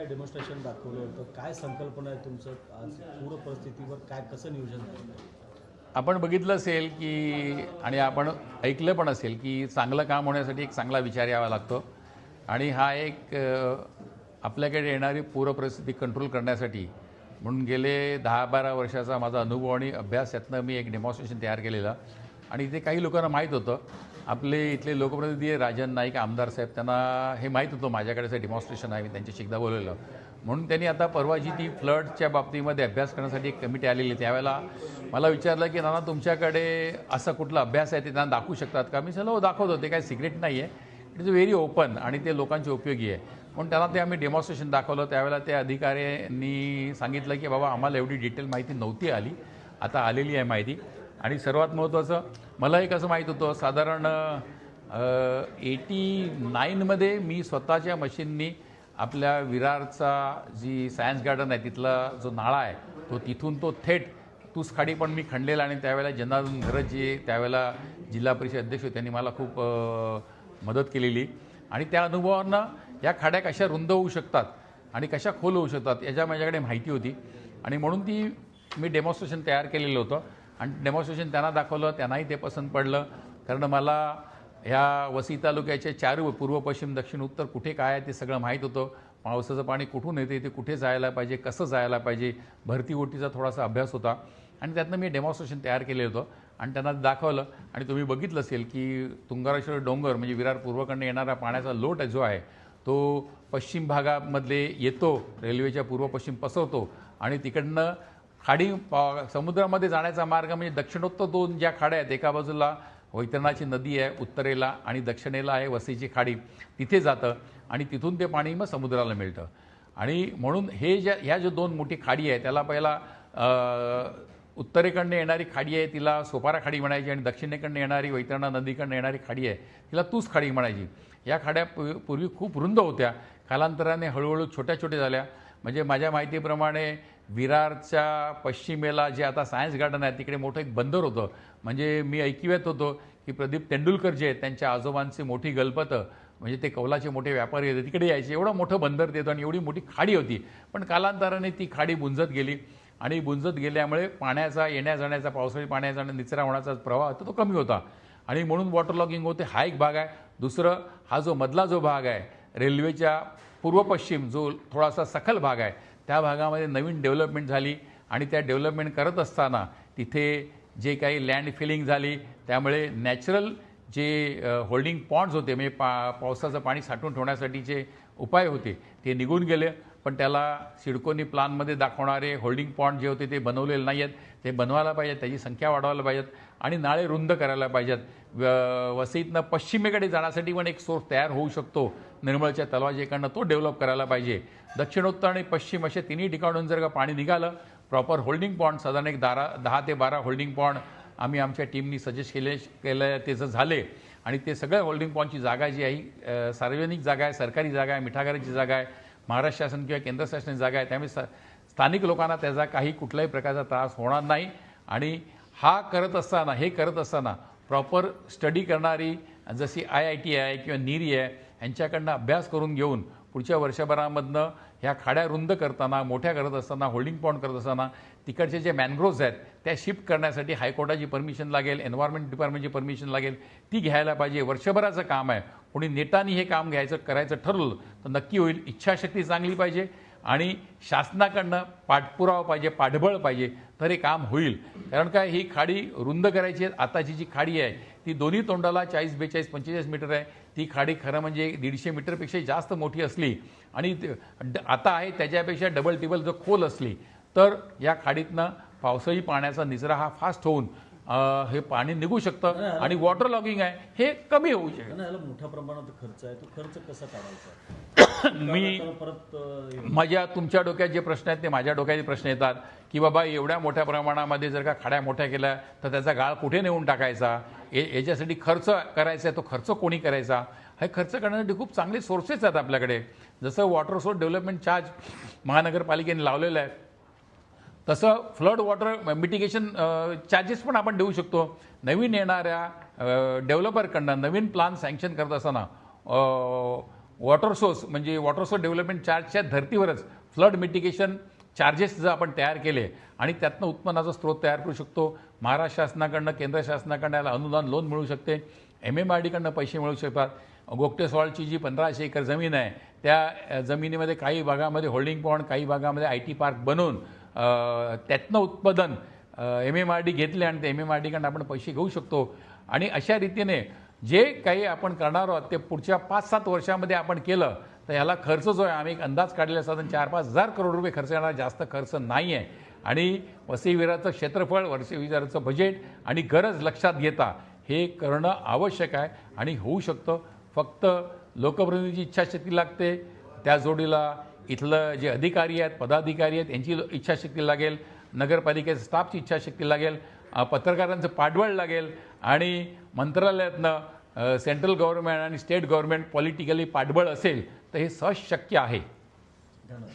काय डेमॉन्स्ट्रेशन दाखवलं होतं, काय संकल्पना आहे तुमचं आज पूर परिस्थितीवर काय कसं नियोजन झालं? आपण बघितलं असेल की आणि आपण ऐकलं पण असेल की चांगलं काम होण्यासाठी एक चांगला विचार यावा लागतो आणि हा एक आपल्याकडे येणारी पूर परिस्थिती कंट्रोल करण्यासाठी म्हणून गेले 10-12 वर्षाचा माझा अनुभव आणि अभ्यास यातनं मी एक डेमॉन्स्ट्रेशन तयार केलेलं आणि इथे काही लोकांना माहीत होतं. आपले इथले लोकप्रतिनिधी राजन नाईक आमदार साहेब त्यांना हे माहीत होतं माझ्याकडेचं डेमॉन्स्ट्रेशन आहे, मी त्यांच्याशी एकदा बोलवलेलं म्हणून त्यांनी आता परवाची ती फ्लडच्या बाबतीमध्ये अभ्यास करण्यासाठी एक कमिटी आलेली. त्यावेळेला मला विचारलं की नाना तुमच्याकडे असा कुठला अभ्यास आहे ते त्यांना दाखवू शकतात का? मी हो दाखवतो, ते काही सिक्रेट नाही आहे, इट इज व्हेरी ओपन आणि ते लोकांचे उपयोगी आहे. म्हणून त्यांना ते आम्ही डेमॉन्स्ट्रेशन दाखवलं. त्यावेळेला त्या अधिकाऱ्यांनी सांगितलं की बाबा आम्हाला एवढी डिटेल माहिती नव्हती आली, आता आलेली आहे माहिती. आणि सर्वात महत्त्वाचं मला एक असं माहीत होतं साधारण 89मध्ये मी स्वतःच्या मशीननी आपल्या विरारचा जी सायन्स गार्डन आहे तिथला जो नाळा आहे तो तिथून तो थेट तुसखाडी पण मी खणलेला आणि त्यावेळेला जनार्दन घरत जे त्यावेळेला जिल्हा परिषद अध्यक्ष होते त्यांनी मला खूप मदत केलेली आणि त्या अनुभवानं या खाड्या कशा रुंद होऊ शकतात आणि कशा खोल होऊ शकतात याच्या माझ्याकडे माहिती होती आणि म्हणून ती मी डेमॉन्स्ट्रेशन तयार केलेलं होतं आणि डेमॉन्स्ट्रेशन त्यांना दाखवलं. त्यांनाही ते पसंत पडलं कारण मला ह्या वसई तालुक्याचे 4 पूर्व पश्चिम दक्षिण उत्तर कुठे काय आहे ते सगळं माहीत होतं. पावसाचं पाणी कुठून येते, ते कुठे जायला पाहिजे, कसं जायला पाहिजे, भरती ओटीचा थोडासा अभ्यास होता आणि त्यातनं मी डेमॉन्स्ट्रेशन तयार केलं होतं आणि त्यांना दाखवलं. आणि तुम्ही बघितलं असेल की तुंगारेश्वर डोंगर म्हणजे विरार पूर्वकडनं येणारा पाण्याचा लोट जो आहे तो पश्चिम भागामधले येतो, रेल्वेच्या पूर्व पश्चिम पसरतो आणि तिकडनं खाडी समुद्रामध्ये जाण्याचा मार्ग म्हणजे दक्षिणोत्तर 2 ज्या खाड्या आहेत, एका बाजूला वैतरणाची नदी आहे उत्तरेला आणि दक्षिणेला आहे वसईची खाडी, तिथे जातं आणि तिथून ते पाणी मग समुद्राला मिळतं. आणि म्हणून ह्या जो 2 मोठी खाडी आहे त्याला पहिला उत्तरेकडनं येणारी खाडी आहे तिला सोपारा खाडी म्हणायची आणि दक्षिणेकडनं येणारी वैतरणा नदीकडनं येणारी खाडी आहे तिला तूस खाडी म्हणायची. या खाड्या पूर्वी खूप रुंद होत्या, कालांतराने हळूहळू छोट्या छोट्या झाल्या. म्हणजे माझ्या माहितीप्रमाणे विरारच्या पश्चिमेला जे आता सायन्स गार्डन आहे तिकडे मोठं एक बंदर होतं. म्हणजे मी ऐकिवात होतो की प्रदीप तेंडुलकर जे आहेत त्यांच्या आजोबांची मोठी गलपतं म्हणजे ते कौलाचे मोठे व्यापारी होते तिकडे यायचे. एवढं मोठं बंदर देतो आणि एवढी मोठी खाडी होती, पण कालांतराने ती खाडी बुंजत गेली आणि बुंजत गेल्यामुळे पाण्याचा येण्या जाण्याचा पावसाळी पाण्याचा आणि निचरा होण्याचा प्रवाह तो कमी होता आणि म्हणून वॉटर लॉगिंग होते. हा एक भाग आहे. दुसरं हा जो मधला जो भाग आहे रेल्वेच्या पूर्व पश्चिम जो थोडासा सखल भाग आहे त्या भागामध्ये नवीन डेव्हलपमेंट झाली आणि त्या डेव्हलपमेंट करत असताना तिथे जे काही लँड फिलिंग झाली त्यामुळे नॅचरल जे होल्डिंग पॉन्ड्स होते म्हणजे पावसाचं पाणी साठवून ठेवण्यासाठीचे उपाय होते ते निघून गेले. पण त्याला सिडकोनी प्लानमध्ये दाखवणारे होल्डिंग पॉन्ड जे होते ते बनवलेले नाही आहेत, ते बनवायला पाहिजेत, त्याची संख्या वाढवायला पाहिजेत आणि नाळे रुंद करायला पाहिजेत. वसईतनं पश्चिमेकडे जाण्यासाठी पण एक सोर्स तयार होऊ शकतो निर्मळच्या तलावाजेकडनं, तो डेव्हलप करायला पाहिजे. दक्षिणोत्तर आणि पश्चिम अशा तिन्ही ठिकाणून जर का पाणी निघालं प्रॉपर होल्डिंग पॉन्ड साधारण एक 10 ते 12 होल्डिंग पॉन्ड आम्ही आमच्या टीमनी सजेस्ट केलं ते जर झाले आणि ते सगळ्या होल्डिंग पॉन्डची जागा जी आहे सार्वजनिक जागा आहे, सरकारी जागा आहे, मिठागराची जागा आहे, महाराष्ट्र शासन किंवा केंद्र शासनाची जागा आहे, त्यामुळे स्थानिक लोकांना त्याचा काही कुठल्याही प्रकारचा त्रास होणार नाही. आणि हे करत असताना प्रॉपर स्टडी करणारी जशी IIT आहे किंवा नीरी आहे यांच्याकडनं अभ्यास करून घेऊन पुढच्या वर्षभरामधनं ह्या खाड्या रुंद करताना मोठ्या करत असताना होल्डिंग पॉन्ड करत असताना तिकडचे जे मॅनग्रोव्ज आहेत त्या शिफ्ट करण्यासाठी हायकोर्टाची परमिशन लागेल, एन्व्हायरमेंट डिपार्टमेंटची परमिशन लागेल, ती घ्यायला पाहिजे. वर्षभराचं काम आहे. कोणी नेटाने हे काम करायचं ठरवलं तर नक्की होईल. इच्छाशक्ती चांगली पाहिजे आणि शासनाकडनं पाठपुरावा पाहिजे, पाठबळ पाहिजे, तर हे काम होईल. कारण काय ही खाडी रुंद करायची आहे. आताची जी खाडी आहे ती दोन्ही तोंडाला 40, 42, 45 मीटर आहे. ती खाडी खरं म्हणजे 150 मीटरपेक्षा जास्त मोठी असली आणि आता आहे त्याच्यापेक्षा डबल टिबल जर खोल असली तर या खाडीतनं पावसाळी पाण्याचा निचरा हा फास्ट होऊन हे पाणी निघू शकतं आणि वॉटर लॉगिंग आहे हे कमी होऊ शकतं. याला मोठ्या प्रमाणात खर्च आहे, तो खर्च कसा काढायचा? माझ्या तुमच्या डोक्यात जे प्रश्न आहेत ते माझ्या डोक्याचे प्रश्न येतात की बाबा एवढ्या मोठ्या प्रमाणामध्ये जर का खाड्या मोठ्या केल्या तर त्याचा गाळ कुठे नेऊन टाकायचा, याच्यासाठी खर्च करायचा आहे, तो खर्च कोणी करायचा? हे खर्च करण्यासाठी खूप चांगले सोर्सेस आहेत आपल्याकडे. जसं वॉटर सोर्स डेव्हलपमेंट चार्ज महानगरपालिकेने लावलेलं आहे तसं फ्लड वॉटर मिटिगेशन चार्जेस पण आपण देऊ शकतो. नवीन येणाऱ्या डेव्हलपरकडनं नवीन प्लान सँक्शन करत असताना वॉटर सोर्स म्हणजे वॉटर सोर्स डेव्हलपमेंट चार्जच्या धर्तीवरच फ्लड मिटिगेशन चार्जेस जर आपण तयार केले आणि त्यातनं उत्पन्नाचा स्रोत तयार करू शकतो. महाराष्ट्र शासनाकडनं केंद्र शासनाकडनं याला अनुदान लोन मिळू शकते. MMRDकडनं पैसे मिळू शकतात. गोगटे सॉल्टची जी 1500 एकर जमीन आहे त्या जमिनीमध्ये काही भागामध्ये होल्डिंग पॉइंट, काही भागामध्ये IT पार्क बनवून त्यातनं उत्पादन MMRD घेतले आणि ते MMRDकडनं आपण पैसे घेऊ शकतो. आणि अशा रीतीने जे काही आपण करणार आहोत ते पुढच्या 5-7 वर्षामध्ये आपण केलं तर याला खर्च जो आहे आम्ही एक अंदाज काढलेला साधारण 4-5 हजार करोड रुपये खर्च येणार, जास्त खर्च नाही आहे. आणि वसई विहाराचं क्षेत्रफळ, वसई विहाराचं बजेट आणि गरज लक्षात घेता हे करणं आवश्यक आहे आणि होऊ शकतं. फक्त लोकप्रतिनिधीची इच्छाशक्ती लागते, त्या जोडीला इथलं जे अधिकारी आहेत, पदाधिकारी आहेत यांची इच्छाशक्ती लागेल, नगरपालिकेच्या स्टाफची इच्छाशक्ती लागेल, पत्रकारांचं पाठबळ लागेल आणि मंत्रालयातनं सेंट्रल गव्हर्नमेंट आणि स्टेट गव्हर्नमेंट पॉलिटिकली पाठबळ असेल तर हे सहज शक्य आहे. धन्यवाद.